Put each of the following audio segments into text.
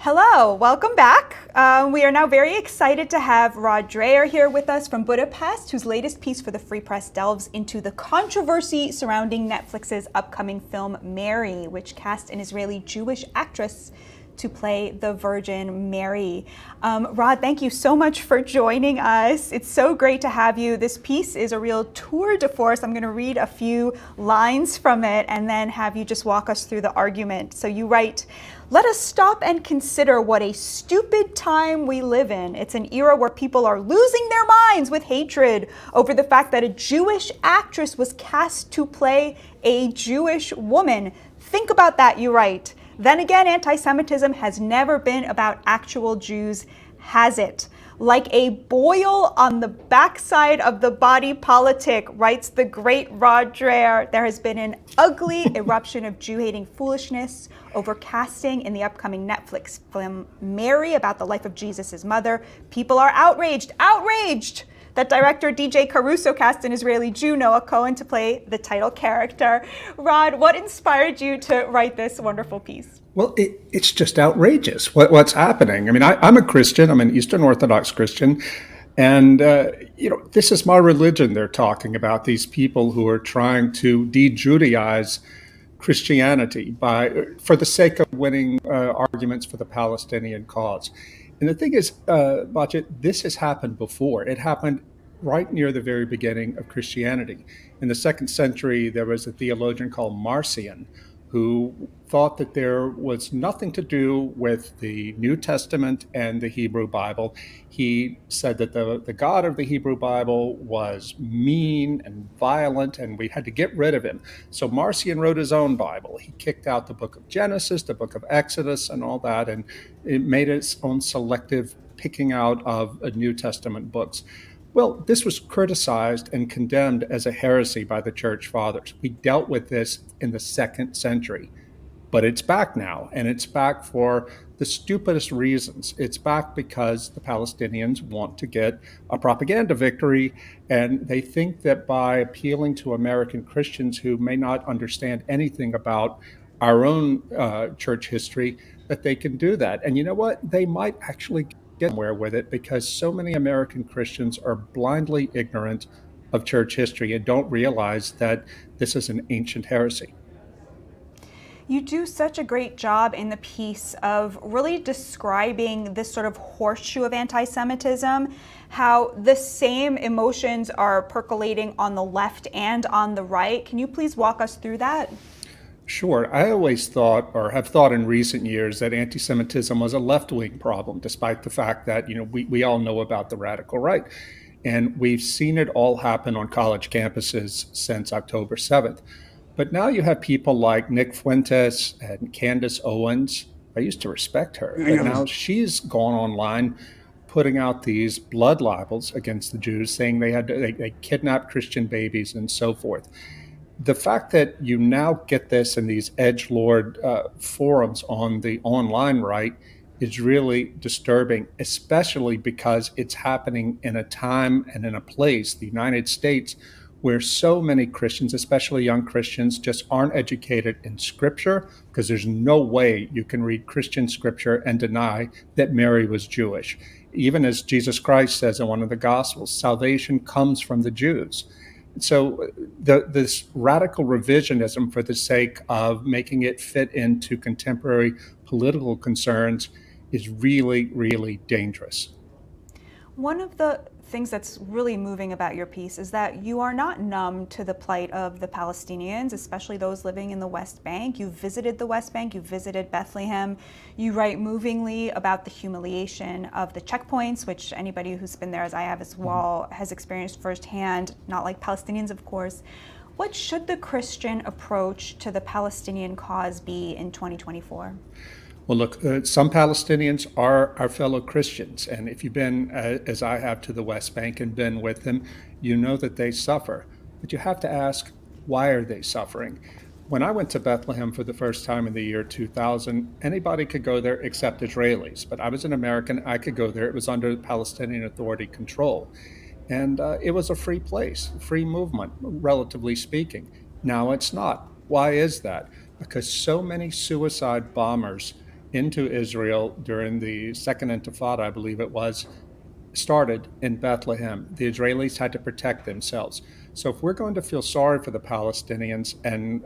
Hello, welcome back. We are now very excited to have Rod Dreher here with us from Budapest, whose latest piece for the Free Press delves into the controversy surrounding Netflix's upcoming film Mary, which cast an Israeli Jewish actress to play the Virgin Mary. Rod, thank you so much for joining us. It's so great to have you. This piece is a real tour de force. I'm going to read a few lines from it and then have you just walk us through the argument. So you write, "Let us stop and consider what a stupid time we live in. It's an era where people are losing their minds with hatred over the fact that a Jewish actress was cast to play a Jewish woman. Think about that," you write. "Then again, anti-Semitism has never been about actual Jews, has it? Like a boil on the backside of the body politic," writes the great Rod Dreher, "there has been an ugly eruption of Jew-hating foolishness over casting in the upcoming Netflix film Mary about the life of Jesus' mother. People are outraged that director DJ Caruso cast an Israeli Jew, Noah Cohen, to play the title character." Rod, what inspired you to write this wonderful piece? Well, it's just outrageous what's happening. I mean, I'm a Christian. I'm an Eastern Orthodox Christian. And, this is my religion they're talking about, these people who are trying to de-Judaize Christianity for the sake of winning arguments for the Palestinian cause. And the thing is, Bajit, this has happened before. It happened right near the very beginning of Christianity. In the 2nd century, there was a theologian called Marcion who thought that there was nothing to do with the New Testament and the Hebrew Bible. He said that the God of the Hebrew Bible was mean and violent, and we had to get rid of him. So Marcion wrote his own Bible. He kicked out the book of Genesis, the book of Exodus, and all that, and it made its own selective picking out of New Testament books. Well, this was criticized and condemned as a heresy by the church fathers. We dealt with this in the 2nd century, but it's back now, and it's back for the stupidest reasons. It's back because the Palestinians want to get a propaganda victory, and they think that by appealing to American Christians who may not understand anything about our own church history, that they can do that. And you know what? They might actually get somewhere with it because so many American Christians are blindly ignorant of church history and don't realize that this is an ancient heresy. You do such a great job in the piece of really describing this sort of horseshoe of anti-Semitism, how the same emotions are percolating on the left and on the right. Can you please walk us through that? Sure. I always thought, or have thought in recent years, that anti-Semitism was a left-wing problem, despite the fact that, we all know about the radical right. And we've seen it all happen on college campuses since October 7th. But now you have people like Nick Fuentes and Candace Owens. I used to respect her, but now she's gone online putting out these blood libels against the Jews, saying they kidnapped Christian babies and so forth. The fact that you now get this in these edgelord forums on the online right is really disturbing, especially because it's happening in a time and in a place, the United States, where so many Christians, especially young Christians, just aren't educated in Scripture, because there's no way you can read Christian Scripture and deny that Mary was Jewish. Even as Jesus Christ says in one of the Gospels, salvation comes from the Jews. So this radical revisionism for the sake of making it fit into contemporary political concerns is really, really dangerous. One of the things that's really moving about your piece is that you are not numb to the plight of the Palestinians, especially those living in the West Bank. You visited the West Bank, you visited Bethlehem. You write movingly about the humiliation of the checkpoints, which anybody who's been there, as I have as well, has experienced firsthand, not like Palestinians, of course. What should the Christian approach to the Palestinian cause be in 2024? Well, look, some Palestinians are our fellow Christians. And if you've been, as I have, to the West Bank and been with them, you know that they suffer. But you have to ask, why are they suffering? When I went to Bethlehem for the first time in the year 2000, anybody could go there except Israelis. But I was an American. I could go there. It was under Palestinian Authority control. And it was a free place, free movement, relatively speaking. Now it's not. Why is that? Because so many suicide bombers into Israel during the Second Intifada, I believe it was, started in Bethlehem. The Israelis had to protect themselves. So, if we're going to feel sorry for the Palestinians and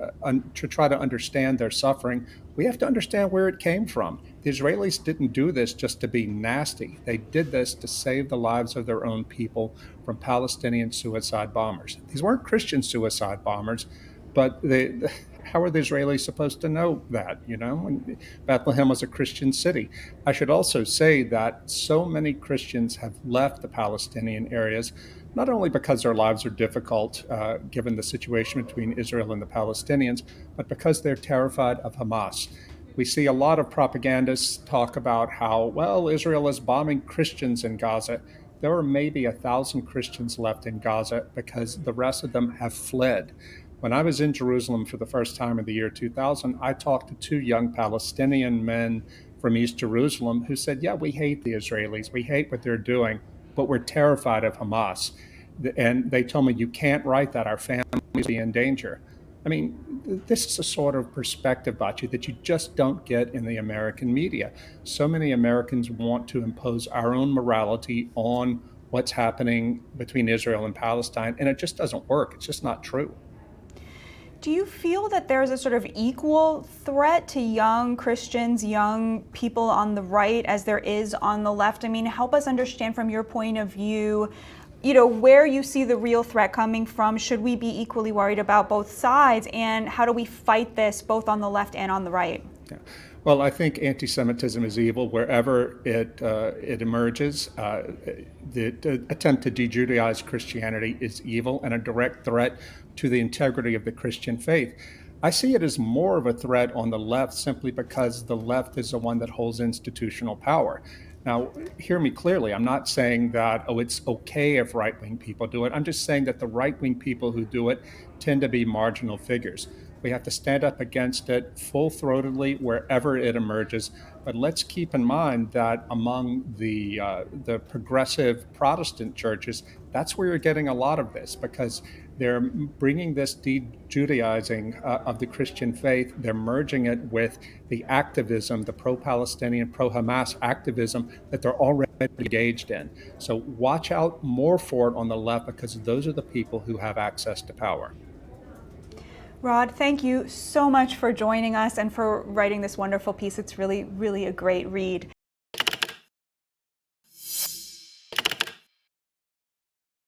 to try to understand their suffering, we have to understand where it came from. The Israelis didn't do this just to be nasty. They did this to save the lives of their own people from Palestinian suicide bombers. These weren't Christian suicide bombers, but how are the Israelis supposed to know that? When Bethlehem was a Christian city. I should also say that so many Christians have left the Palestinian areas, not only because their lives are difficult, given the situation between Israel and the Palestinians, but because they're terrified of Hamas. We see a lot of propagandists talk about how, well, Israel is bombing Christians in Gaza. There are maybe 1,000 Christians left in Gaza because the rest of them have fled. When I was in Jerusalem for the first time in the year 2000, I talked to two young Palestinian men from East Jerusalem who said, yeah, we hate the Israelis. We hate what they're doing, but we're terrified of Hamas. And they told me, you can't write that. Our families will be in danger. I mean, this is a sort of perspective about you that you just don't get in the American media. So many Americans want to impose our own morality on what's happening between Israel and Palestine, and it just doesn't work. It's just not true. Do you feel that there's a sort of equal threat to young Christians, young people on the right as there is on the left? I mean, help us understand from your point of view, where you see the real threat coming from. Should we be equally worried about both sides? And how do we fight this both on the left and on the right? Yeah. Well, I think anti-Semitism is evil wherever it emerges. The attempt to de-Judaize Christianity is evil and a direct threat to the integrity of the Christian faith. I see it as more of a threat on the left simply because the left is the one that holds institutional power. Now, hear me clearly. I'm not saying that, oh, it's okay if right-wing people do it. I'm just saying that the right-wing people who do it tend to be marginal figures. We have to stand up against it full-throatedly wherever it emerges. But let's keep in mind that among the progressive Protestant churches, that's where you're getting a lot of this, because they're bringing this de-Judaizing of the Christian faith. They're merging it with the activism, the pro-Palestinian, pro-Hamas activism that they're already engaged in. So watch out more for it on the left, because those are the people who have access to power. Rod, thank you so much for joining us and for writing this wonderful piece. It's really, really a great read.